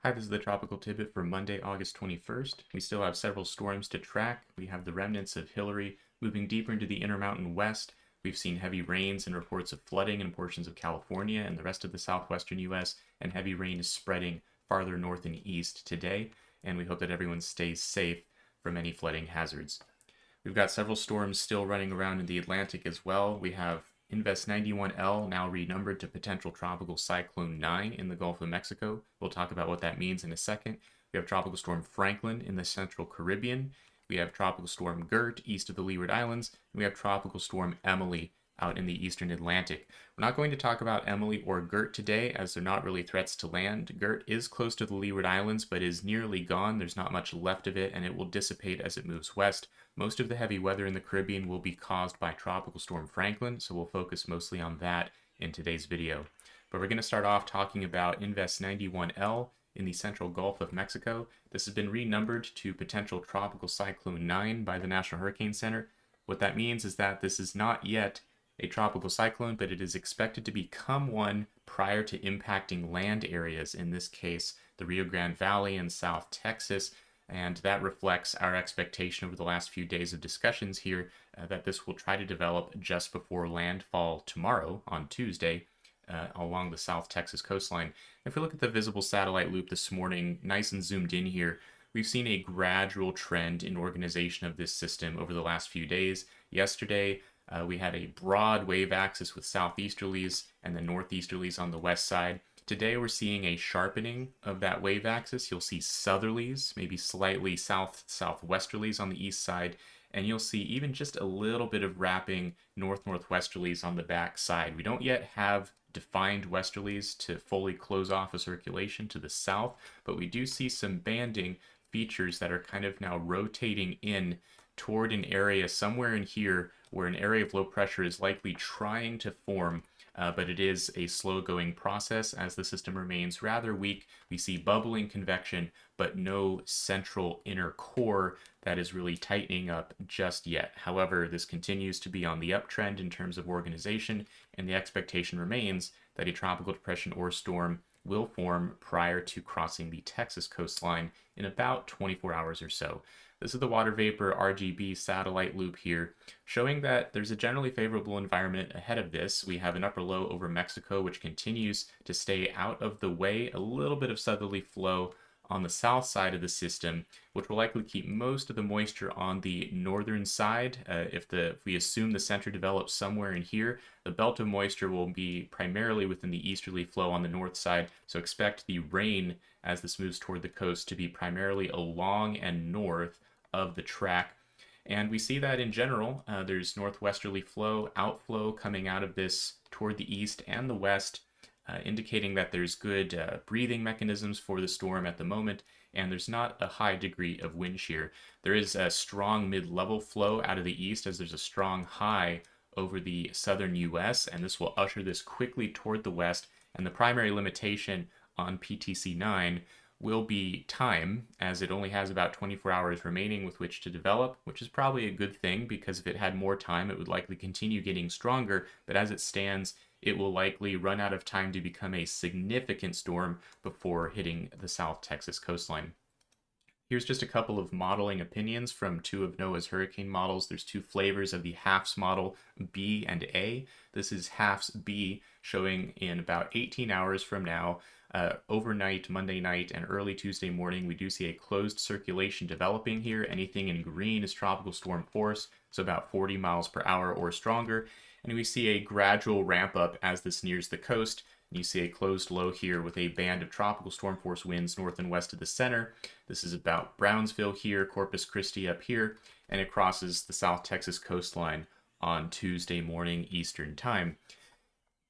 Hi, this is the Tropical Tidbit for Monday, August 21st. We still have several storms to track. We have the remnants of Hillary moving deeper into the Intermountain West. We've seen heavy rains and reports of flooding in portions of California and the rest of the southwestern U.S., and heavy rain is spreading farther north and east today, and we hope that everyone stays safe from any flooding hazards. We've got several storms still running around in the Atlantic as well. We have Invest 91L now renumbered to potential tropical cyclone 9 in the Gulf of Mexico. We'll talk about what that means in a second. We have tropical storm Franklin in the central Caribbean. We have tropical storm Gert east of the Leeward Islands. And we have tropical storm Emily out in the eastern Atlantic. We're not going to talk about Emily or Gert today, as they're not really threats to land. Gert is close to the Leeward Islands, but is nearly gone. There's not much left of it, and it will dissipate as it moves west. Most of the heavy weather in the Caribbean will be caused by tropical storm Franklin, so we'll focus mostly on that in today's video. But we're going to start off talking about Invest 91L in the central Gulf of Mexico. This has been renumbered to potential tropical cyclone 9 by the National Hurricane Center. What that means is that this is not yet a tropical cyclone, but it is expected to become one prior to impacting land areas, in this case, the Rio Grande Valley and South Texas, and that reflects our expectation over the last few days of discussions here that this will try to develop just before landfall tomorrow on Tuesday along the South Texas coastline. If we look at the visible satellite loop this morning, nice and zoomed in here, we've seen a gradual trend in organization of this system over the last few days. Yesterday, we had a broad wave axis with southeasterlies and the northeasterlies on the west side. Today we're seeing a sharpening of that wave axis. You'll see southerlies, maybe slightly southwesterlies on the east side, and you'll see even just a little bit of wrapping northwesterlies on the back side. We don't yet have defined westerlies to fully close off a circulation to the south, but we do see some banding features that are kind of now rotating in toward an area somewhere in here where an area of low pressure is likely trying to form, but it is a slow-going process as the system remains rather weak. We see bubbling convection, but no central inner core that is really tightening up just yet. However, this continues to be on the uptrend in terms of organization, and the expectation remains that a tropical depression or storm will form prior to crossing the Texas coastline in about 24 hours or so. This is the water vapor RGB satellite loop here, showing that there's a generally favorable environment ahead of this. We have an upper low over Mexico, which continues to stay out of the way, a little bit of southerly flow on the south side of the system, which will likely keep most of the moisture on the northern side. If we assume the center develops somewhere in here, the belt of moisture will be primarily within the easterly flow on the north side, so expect the rain as this moves toward the coast to be primarily along and north of the track. And we see that in general, there's northwesterly flow, outflow coming out of this toward the east and the west, indicating that there's good breathing mechanisms for the storm at the moment, and there's not a high degree of wind shear. There is a strong mid-level flow out of the east as there's a strong high over the southern U.S., and this will usher this quickly toward the west, and the primary limitation on PTC 9 will be time, as it only has about 24 hours remaining with which to develop, which is probably a good thing because if it had more time, it would likely continue getting stronger, but as it stands, it will likely run out of time to become a significant storm before hitting the South Texas coastline. Here's just a couple of modeling opinions from two of NOAA's hurricane models. There's two flavors of the HAFS model, B and A. This is HAFS B, showing in about 18 hours from now, overnight, Monday night, and early Tuesday morning, we do see a closed circulation developing here. Anything in green is tropical storm force, so about 40 miles per hour or stronger. And we see a gradual ramp up as this nears the coast. You see a closed low here with a band of tropical storm force winds north and west of the center. This is about Brownsville here, Corpus Christi up here, and it crosses the South Texas coastline on Tuesday morning Eastern time.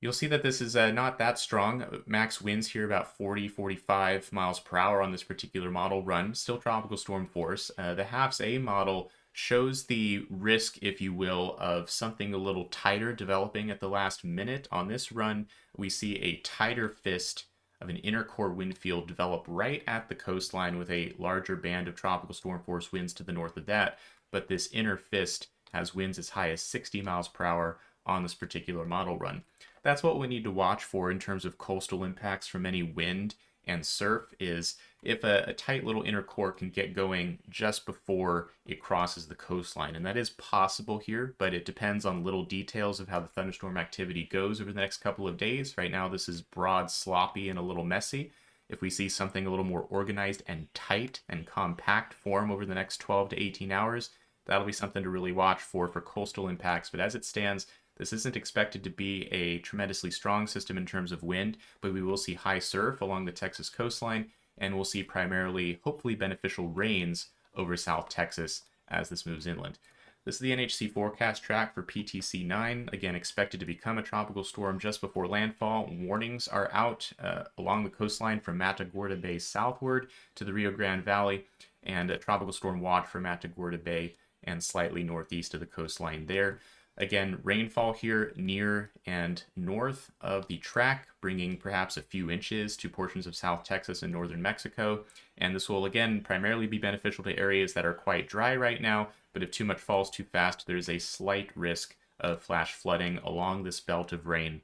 You'll see that this is not that strong. Max winds here about 40-45 miles per hour on this particular model run. Still tropical storm force. The HAFS A model shows the risk, if you will, of something a little tighter developing at the last minute. On this run, we see a tighter fist of an inner core wind field develop right at the coastline with a larger band of tropical storm force winds to the north of that. But this inner fist has winds as high as 60 miles per hour on this particular model run. That's what we need to watch for in terms of coastal impacts from any wind and surf is if a tight little inner core can get going just before it crosses the coastline. And that is possible here, but it depends on little details of how the thunderstorm activity goes over the next couple of days. Right now, this is broad, sloppy, and a little messy. If we see something a little more organized and tight and compact form over the next 12 to 18 hours, that'll be something to really watch for coastal impacts. But as it stands, this isn't expected to be a tremendously strong system in terms of wind, but we will see high surf along the Texas coastline, and we'll see primarily, hopefully, beneficial rains over South Texas as this moves inland. This is the NHC forecast track for PTC-9, again expected to become a tropical storm just before landfall. Warnings are out along the coastline from Matagorda Bay southward to the Rio Grande Valley, and a tropical storm watch for Matagorda Bay and slightly northeast of the coastline there. Again, rainfall here near and north of the track, bringing perhaps a few inches to portions of South Texas and northern Mexico. And this will, again, primarily be beneficial to areas that are quite dry right now, but if too much falls too fast, there's a slight risk of flash flooding along this belt of rain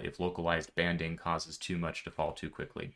if localized banding causes too much to fall too quickly.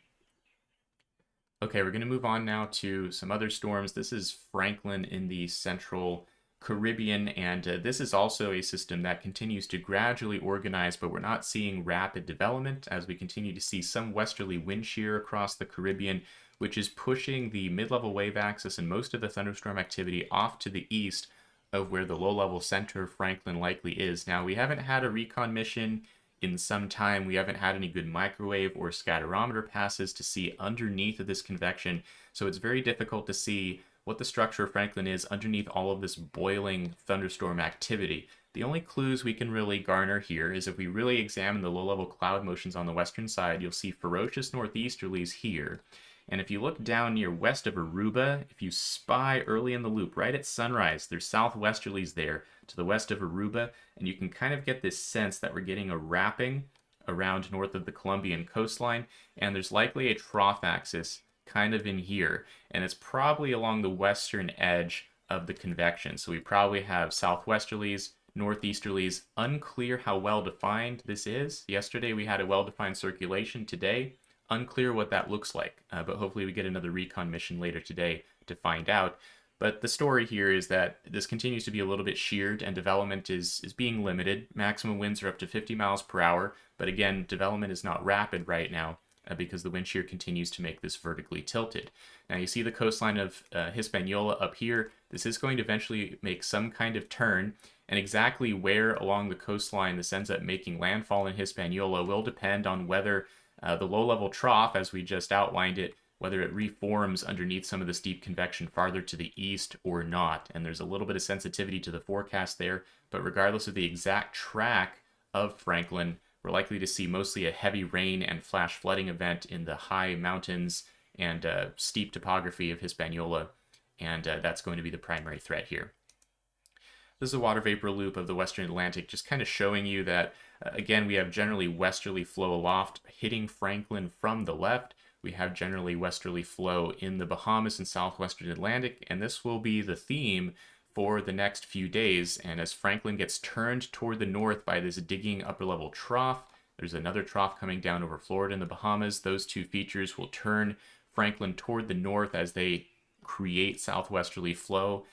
Okay, we're going to move on now to some other storms. This is Franklin in the central Caribbean, and this is also a system that continues to gradually organize, but we're not seeing rapid development as we continue to see some westerly wind shear across the Caribbean, which is pushing the mid-level wave axis and most of the thunderstorm activity off to the east of where the low-level center of Franklin likely is. Now, we haven't had a recon mission in some time. We haven't had any good microwave or scatterometer passes to see underneath of this convection, so it's very difficult to see what the structure of Franklin is underneath all of this boiling thunderstorm activity. The only clues we can really garner here is if we really examine the low-level cloud motions on the western side, you'll see ferocious northeasterlies here. And if you look down near west of Aruba, if you spy early in the loop, right at sunrise, there's southwesterlies there to the west of Aruba, and you can kind of get this sense that we're getting a wrapping around north of the Colombian coastline, and there's likely a trough axis kind of in here, and it's probably along the western edge of the convection. So we probably have southwesterlies, northeasterlies, unclear how well defined this is. Yesterday we had a well-defined circulation. Today, unclear what that looks like, but hopefully we get another recon mission later today to find out. But the story here is that this continues to be a little bit sheared, and development is being limited. Maximum winds are up to 50 miles per hour, but again, development is not rapid right now, because the wind shear continues to make this vertically tilted. Now you see the coastline of Hispaniola up here. This is going to eventually make some kind of turn, and exactly where along the coastline this ends up making landfall in Hispaniola will depend on whether the low-level trough, as we just outlined it, whether it reforms underneath some of the steep convection farther to the east or not. And there's a little bit of sensitivity to the forecast there, but regardless of the exact track of Franklin, we're likely to see mostly a heavy rain and flash flooding event in the high mountains and steep topography of Hispaniola, and that's going to be the primary threat here. This is a water vapor loop of the western Atlantic, just kind of showing you that, again, we have generally westerly flow aloft hitting Franklin from the left. We have generally westerly flow in the Bahamas and southwestern Atlantic, and this will be the theme for the next few days. And as Franklin gets turned toward the north by this digging upper level trough, there's another trough coming down over Florida and the Bahamas. Those two features will turn Franklin toward the north as they create southwesterly flow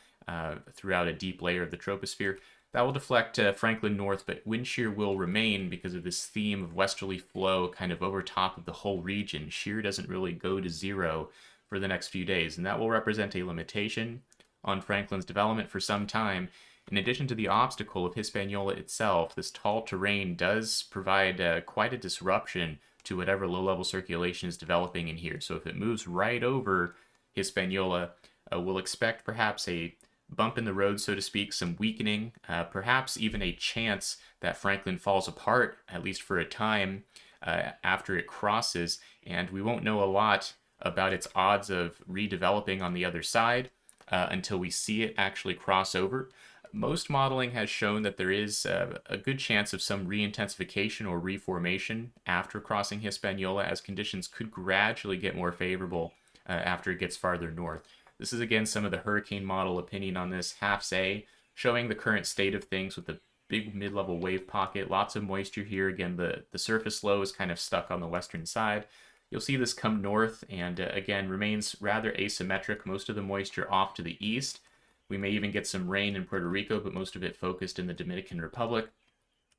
throughout a deep layer of the troposphere. That will deflect Franklin north, but wind shear will remain because of this theme of westerly flow kind of over top of the whole region. Shear doesn't really go to zero for the next few days, and that will represent a limitation on Franklin's development for some time. In addition to the obstacle of Hispaniola itself, this tall terrain does provide quite a disruption to whatever low-level circulation is developing in here. So if it moves right over Hispaniola, we'll expect perhaps a bump in the road, so to speak, some weakening, perhaps even a chance that Franklin falls apart, at least for a time, after it crosses, and we won't know a lot about its odds of redeveloping on the other side until we see it actually cross over. Most modeling has shown that there is a good chance of some re-intensification or reformation after crossing Hispaniola, as conditions could gradually get more favorable after it gets farther north. This is, again, some of the hurricane model opinion on this, HAFS-A, showing the current state of things with a big mid-level wave pocket, lots of moisture here. Again, the surface low is kind of stuck on the western side. You'll see this come north and again remains rather asymmetric. Most of the moisture off to the east. We may even get some rain in Puerto Rico, but most of it focused in the Dominican Republic.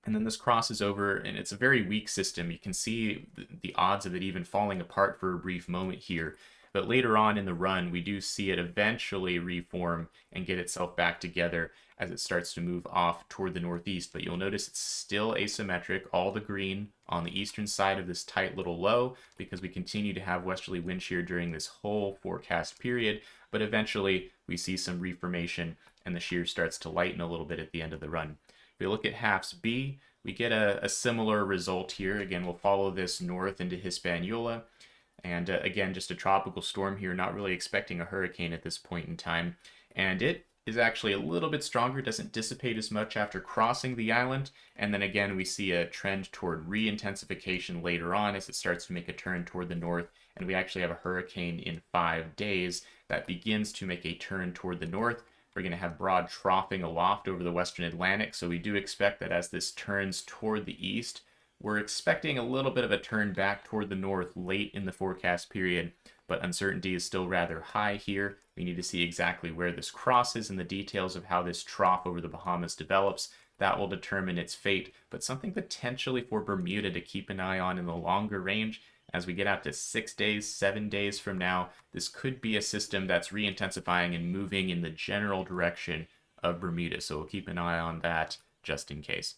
And then this crosses over, and it's a very weak system. You can see the odds of it even falling apart for a brief moment here. But later on in the run, we do see it eventually reform and get itself back together as it starts to move off toward the northeast. But you'll notice it's still asymmetric, all the green on the eastern side of this tight little low, because we continue to have westerly wind shear during this whole forecast period. But eventually, we see some reformation, and the shear starts to lighten a little bit at the end of the run. If we look at HAFS B, we get a similar result here. Again, we'll follow this north into Hispaniola. And again, just a tropical storm here, not really expecting a hurricane at this point in time. And it is actually a little bit stronger, doesn't dissipate as much after crossing the island. And then again, we see a trend toward re-intensification later on as it starts to make a turn toward the north. And we actually have a hurricane in 5 days that begins to make a turn toward the north. We're going to have broad troughing aloft over the western Atlantic, so we do expect that as this turns toward the east, we're expecting a little bit of a turn back toward the north late in the forecast period, but uncertainty is still rather high here. We need to see exactly where this crosses and the details of how this trough over the Bahamas develops. That will determine its fate, but something potentially for Bermuda to keep an eye on in the longer range. As we get out to 6 days, 7 days from now, this could be a system that's re-intensifying and moving in the general direction of Bermuda. So we'll keep an eye on that just in case.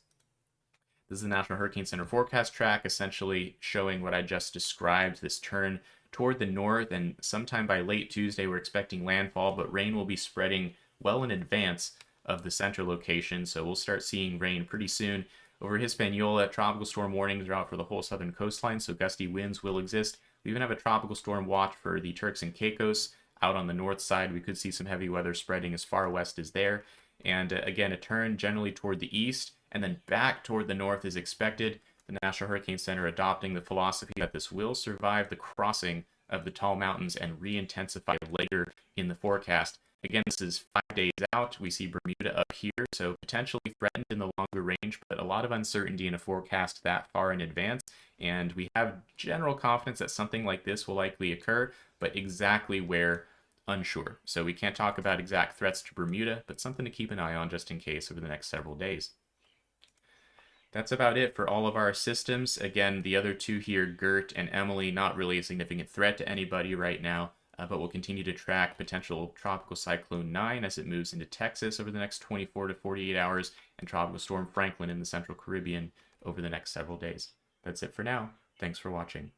This is the National Hurricane Center forecast track, essentially showing what I just described, this turn toward the north, and sometime by late Tuesday we're expecting landfall, but rain will be spreading well in advance of the center location, so we'll start seeing rain pretty soon. Over Hispaniola, tropical storm warnings are out for the whole southern coastline, so gusty winds will exist. We even have a tropical storm watch for the Turks and Caicos out on the north side. We could see some heavy weather spreading as far west as there. And again, a turn generally toward the east and then back toward the north is expected. The National Hurricane Center adopting the philosophy that this will survive the crossing of the tall mountains and re-intensify later in the forecast. Again, this is 5 days out. We see Bermuda up here, so potentially threatened in the longer range, but a lot of uncertainty in a forecast that far in advance. And we have general confidence that something like this will likely occur, but exactly where, unsure. So we can't talk about exact threats to Bermuda, but something to keep an eye on just in case over the next several days. That's about it for all of our systems. Again, the other two here, Gert and Emily, not really a significant threat to anybody right now. But we'll continue to track potential Tropical Cyclone 9 as it moves into Texas over the next 24 to 48 hours, and Tropical Storm Franklin in the Central Caribbean over the next several days. That's it for now. Thanks for watching.